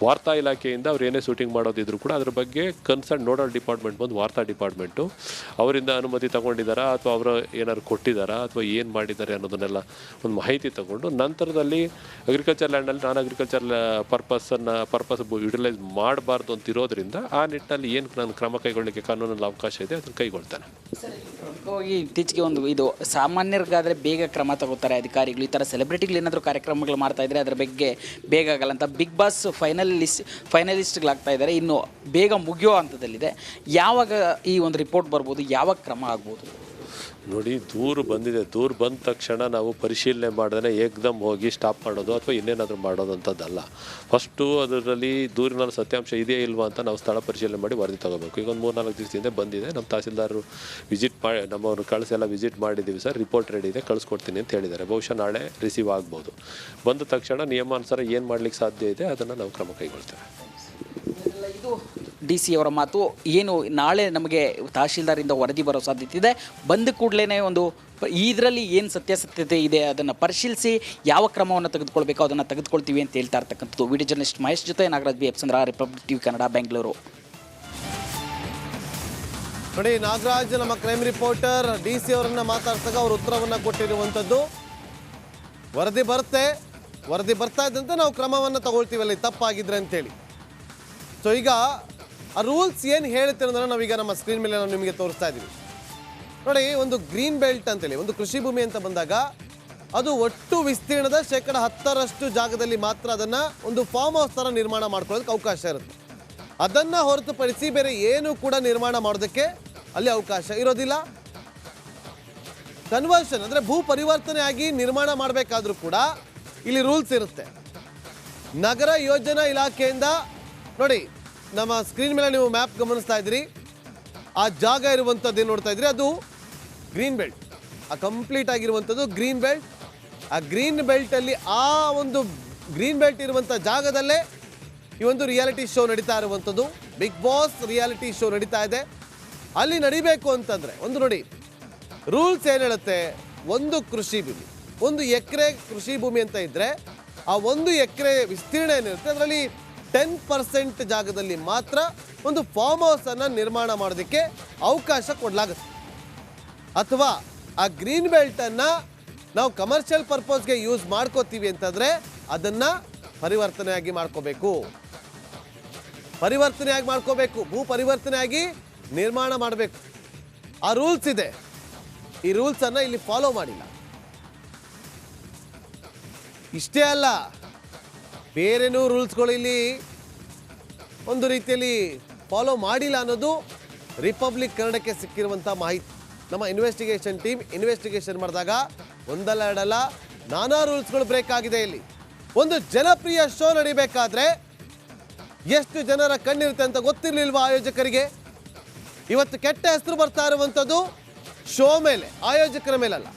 ವಾರ್ತಾ ಇಲಾಖೆಯಿಂದ ಅವ್ರು ಏನೇ ಶೂಟಿಂಗ್ ಮಾಡೋದಿದ್ರು ಕೂಡ ಅದ್ರ ಬಗ್ಗೆ ಕನ್ಸರ್ನ್ ನೋಡಲ್ ಡಿಪಾರ್ಟ್ಮೆಂಟ್ ಬಂದು ವಾರ್ತಾ ಡಿಪಾರ್ಟ್ಮೆಂಟು ಅವರಿಂದ ಅನುಮತಿ ತೊಗೊಂಡಿದ್ದಾರಾ ಅಥವಾ ಅವರು ಏನಾದ್ರು ಕೊಟ್ಟಿದ್ದಾರಾ ಅಥವಾ ಏನು ಮಾಡಿದ್ದಾರೆ ಅನ್ನೋದನ್ನೆಲ್ಲ ಒಂದು ಮಾಹಿತಿ ತೊಗೊಂಡು ನಂತರದಲ್ಲಿ ಅಗ್ರಿಕಲ್ಚರ್ ಲ್ಯಾಂಡಲ್ಲಿ ನಾನ್ ಅಗ್ರಿಕಲ್ಚರ್ ಪರ್ಪಸ್ ಯುಟಿಲೈಸ್ ಮಾಡಬಾರ್ದು ಅಂತಿರೋದ್ರಿಂದ ಆ ನಿಟ್ಟಿನಲ್ಲಿ ಏನು ನಾನು ಕ್ರಮ ಕೈಗೊಳ್ಳಲಿಕ್ಕೆ ಕಾನೂನಲ್ಲಿ ಅವಕಾಶ ಇದೆ ಅದನ್ನು ಕೈಗೊಳ್ತಾನೆ. ಹೋಗಿ ಇತ್ತೀಚೆಗೆ ಒಂದು ಇದು ಸಾಮಾನ್ಯರಿಗಾದರೆ ಬೇಗ ಕ್ರಮ ತಗೋತಾರೆ ಅಧಿಕಾರಿಗಳು. ಈ ಥರ ಸೆಲೆಬ್ರಿಟಿಗಳು ಏನಾದರೂ ಕಾರ್ಯಕ್ರಮಗಳು ಮಾಡ್ತಾ ಇದ್ದಾರೆ ಅದರ ಬಗ್ಗೆ ಬೇಗ ಆಗಲ್ಲ ಅಂತ ಬಿಗ್ ಬಾಸ್ ಫೈನಲಿಸ್ಟ್ಗಳಾಗ್ತಾ ಇದ್ದಾರೆ, ಇನ್ನು ಬೇಗ ಮುಗಿಯೋ ಹಂತದಲ್ಲಿದೆ. ಯಾವಾಗ ಈ ಒಂದು ರಿಪೋರ್ಟ್ ಬರ್ಬೋದು, ಯಾವಾಗ ಕ್ರಮ ಆಗ್ಬೋದು? ನೋಡಿ, ದೂರು ಬಂದಿದೆ. ದೂರು ಬಂದ ತಕ್ಷಣ ನಾವು ಪರಿಶೀಲನೆ ಮಾಡ್ದೇ ಏಕ್ದಮ್ ಹೋಗಿ ಸ್ಟಾಪ್ ಮಾಡೋದು ಅಥವಾ ಇನ್ನೇನಾದರೂ ಮಾಡೋದು ಅಂಥದ್ದಲ್ಲ. ಫಸ್ಟು ಅದರಲ್ಲಿ ದೂರಿನಲ್ಲಿ ಸತ್ಯಾಂಶ ಇದೆಯೇ ಇಲ್ವಾ ಅಂತ ನಾವು ಸ್ಥಳ ಪರಿಶೀಲನೆ ಮಾಡಿ ವರದಿ ತೊಗೋಬೇಕು. ಈಗ ಒಂದು 3-4 ದಿವಸದಿಂದ ಬಂದಿದೆ. ನಮ್ಮ ತಹಸೀಲ್ದಾರರು ವಿಸಿಟ್ ಮಾಡಿ ನಮ್ಮವ್ರು ಕಳಿಸೆಲ್ಲ ವಿಸಿಟ್ ಮಾಡಿದ್ದೀವಿ ಸರ್, ರಿಪೋರ್ಟ್ ರೆಡಿ ಇದೆ, ಕಳಿಸ್ಕೊಡ್ತೀನಿ ಅಂತ ಹೇಳಿದ್ದಾರೆ. ಬಹುಶಃ ನಾಳೆ ರಿಸೀವ್ ಆಗ್ಬೋದು. ಬಂದ ತಕ್ಷಣ ನಿಯಮಾನುಸಾರ ಏನು ಮಾಡ್ಲಿಕ್ಕೆ ಸಾಧ್ಯ ಇದೆ ಅದನ್ನು ನಾವು ಕ್ರಮ ಕೈಗೊಳ್ತೇವೆ. ಇದು ಡಿ ಸಿ ಅವರ ಮಾತು. ಏನು ನಾಳೆ ನಮಗೆ ತಹಶೀಲ್ದಾರಿಂದ ವರದಿ ಬರೋ ಸಾಧ್ಯತೆ ಇದೆ. ಬಂದ ಕೂಡಲೇ ಒಂದು ಇದರಲ್ಲಿ ಏನು ಸತ್ಯಾಸತ್ಯತೆ ಇದೆ ಅದನ್ನು ಪರಿಶೀಲಿಸಿ ಯಾವ ಕ್ರಮವನ್ನು ತೆಗೆದುಕೊಳ್ಬೇಕು ಅದನ್ನು ತೆಗೆದುಕೊಳ್ತೀವಿ ಅಂತ ಹೇಳ್ತಾ ಇರ್ತಕ್ಕಂಥದ್ದು. ವಿಡಿಯೋ ಜರ್ನಲಿಸ್ಟ್ ಮಹೇಶ್ ಜೊತೆ ನಾಗರಾಜ್ ಬಿ ಎಫ್ಸಂದ್ರ, ರಿಪಬ್ಲಿಕ್ ಟಿವಿ ಕನ್ನಡ, ಬೆಂಗಳೂರು. ನೋಡಿ, ನಾಗರಾಜ್ ನಮ್ಮ ಕ್ರೈಮ್ ರಿಪೋರ್ಟರ್ ಡಿ ಸಿ ಅವರನ್ನ ಮಾತಾಡ್ದಾಗ ಅವರು ಉತ್ತರವನ್ನು ಕೊಟ್ಟಿರುವಂಥದ್ದು, ವರದಿ ಬರ್ತಾ ಇದ್ದಂತೆ ನಾವು ಕ್ರಮವನ್ನು ತಗೊಳ್ತೀವಲ್ಲಿ ತಪ್ಪಾಗಿದ್ರೆ ಅಂತೇಳಿ. ಸೊ ಈಗ ಆ ರೂಲ್ಸ್ ಏನು ಹೇಳುತ್ತೆ ಅನ್ನೋದನ್ನು ನಾವೀಗ ನಮ್ಮ ಸ್ಕ್ರೀನ್ ಮೇಲೆ ನಾವು ನಿಮಗೆ ತೋರಿಸ್ತಾ ಇದ್ದೀವಿ. ನೋಡಿ, ಒಂದು ಗ್ರೀನ್ ಬೆಲ್ಟ್ ಅಂತೇಳಿ ಒಂದು ಕೃಷಿ ಭೂಮಿ ಅಂತ ಬಂದಾಗ ಅದು ಒಟ್ಟು ವಿಸ್ತೀರ್ಣದ 10% ಜಾಗದಲ್ಲಿ ಮಾತ್ರ ಅದನ್ನು ಒಂದು ಫಾರ್ಮ್ ಹೌಸ್ ಥರ ನಿರ್ಮಾಣ ಮಾಡ್ಕೊಳ್ಳೋದಕ್ಕೆ ಅವಕಾಶ ಇರುತ್ತೆ. ಅದನ್ನು ಹೊರತುಪಡಿಸಿ ಬೇರೆ ಏನು ಕೂಡ ನಿರ್ಮಾಣ ಮಾಡೋದಕ್ಕೆ ಅಲ್ಲಿ ಅವಕಾಶ ಇರೋದಿಲ್ಲ. ಕನ್ವರ್ಷನ್ ಅಂದರೆ ಭೂ ಪರಿವರ್ತನೆ ಆಗಿ ನಿರ್ಮಾಣ ಮಾಡಬೇಕಾದ್ರೂ ಕೂಡ ಇಲ್ಲಿ ರೂಲ್ಸ್ ಇರುತ್ತೆ. ನಗರ ಯೋಜನಾ ಇಲಾಖೆಯಿಂದ ನೋಡಿ, ನಮ್ಮ ಸ್ಕ್ರೀನ್ ಮೇಲೆ ನೀವು ಮ್ಯಾಪ್ ಗಮನಿಸ್ತಾ ಇದ್ದೀರಿ, ಆ ಜಾಗ ಇರುವಂಥದ್ದು ಏನು ನೋಡ್ತಾ ಇದ್ರಿ, ಅದು ಗ್ರೀನ್ ಬೆಲ್ಟ್. ಆ ಕಂಪ್ಲೀಟ್ ಆಗಿರುವಂಥದ್ದು ಗ್ರೀನ್ ಬೆಲ್ಟ್. ಆ ಗ್ರೀನ್ ಬೆಲ್ಟಲ್ಲಿ ಆ ಒಂದು ಗ್ರೀನ್ ಬೆಲ್ಟ್ ಇರುವಂಥ ಜಾಗದಲ್ಲೇ ಈ ಒಂದು ರಿಯಾಲಿಟಿ ಶೋ ನಡೀತಾ ಇರುವಂಥದ್ದು. ಬಿಗ್ ಬಾಸ್ ರಿಯಾಲಿಟಿ ಶೋ ನಡೀತಾ ಇದೆ. ಅಲ್ಲಿ ನಡಿಬೇಕು ಅಂತಂದರೆ ಒಂದು ನೋಡಿ, ರೂಲ್ಸ್ ಏನು ಹೇಳುತ್ತೆ, ಒಂದು ಕೃಷಿ ಭೂಮಿ, 1 ಎಕರೆ ಕೃಷಿ ಭೂಮಿ ಅಂತ ಇದ್ದರೆ ಆ 1 ಎಕರೆ ವಿಸ್ತೀರ್ಣ ಏನಿರುತ್ತೆ ಅದರಲ್ಲಿ 10% ಜಾಗದಲ್ಲಿ ಮಾತ್ರ ಒಂದು ಫಾರ್ಮ್ ಹೌಸನ್ನು ನಿರ್ಮಾಣ ಮಾಡೋದಕ್ಕೆ ಅವಕಾಶ ಕೊಡಲಾಗುತ್ತೆ. ಅಥವಾ ಆ ಗ್ರೀನ್ ಬೆಲ್ಟನ್ನು ನಾವು ಕಮರ್ಷಿಯಲ್ ಪರ್ಪಸ್ಗೆ ಯೂಸ್ ಮಾಡ್ಕೋತೀವಿ ಅಂತಂದರೆ ಅದನ್ನು ಪರಿವರ್ತನೆಯಾಗಿ ಮಾಡ್ಕೋಬೇಕು. ಭೂ ಪರಿವರ್ತನೆಯಾಗಿ ನಿರ್ಮಾಣ ಮಾಡಬೇಕು. ಆ ರೂಲ್ಸ್ ಇದೆ. ಈ ರೂಲ್ಸನ್ನು ಇಲ್ಲಿ ಫಾಲೋ ಮಾಡಿಲ್ಲ. ಇಷ್ಟೇ ಅಲ್ಲ, ಬೇರೆನೂ ರೂಲ್ಸ್ಗಳು ಇಲ್ಲಿ ಒಂದು ರೀತಿಯಲ್ಲಿ ಫಾಲೋ ಮಾಡಿಲ್ಲ ಅನ್ನೋದು ರಿಪಬ್ಲಿಕ್ ಕನ್ನಡಕ್ಕೆ ಸಿಕ್ಕಿರುವಂಥ ಮಾಹಿತಿ. ನಮ್ಮ ಇನ್ವೆಸ್ಟಿಗೇಷನ್ ಟೀಮ್ ಇನ್ವೆಸ್ಟಿಗೇಷನ್ ಮಾಡಿದಾಗ ಒಂದಲ್ಲ ಎರಡಲ್ಲ ನಾನಾ ರೂಲ್ಸ್ಗಳು ಬ್ರೇಕ್ ಆಗಿದೆ. ಇಲ್ಲಿ ಒಂದು ಜನಪ್ರಿಯ ಶೋ ನಡಿಬೇಕಾದ್ರೆ ಎಷ್ಟು ಜನರ ಕಣ್ಣಿರುತ್ತೆ ಅಂತ ಗೊತ್ತಿರಲಿಲ್ವಾ ಆಯೋಜಕರಿಗೆ? ಇವತ್ತು ಕೆಟ್ಟ ಹೆಸರು ಬರ್ತಾ ಇರುವಂಥದ್ದು ಶೋ ಮೇಲೆ, ಆಯೋಜಕರ ಮೇಲಲ್ಲ.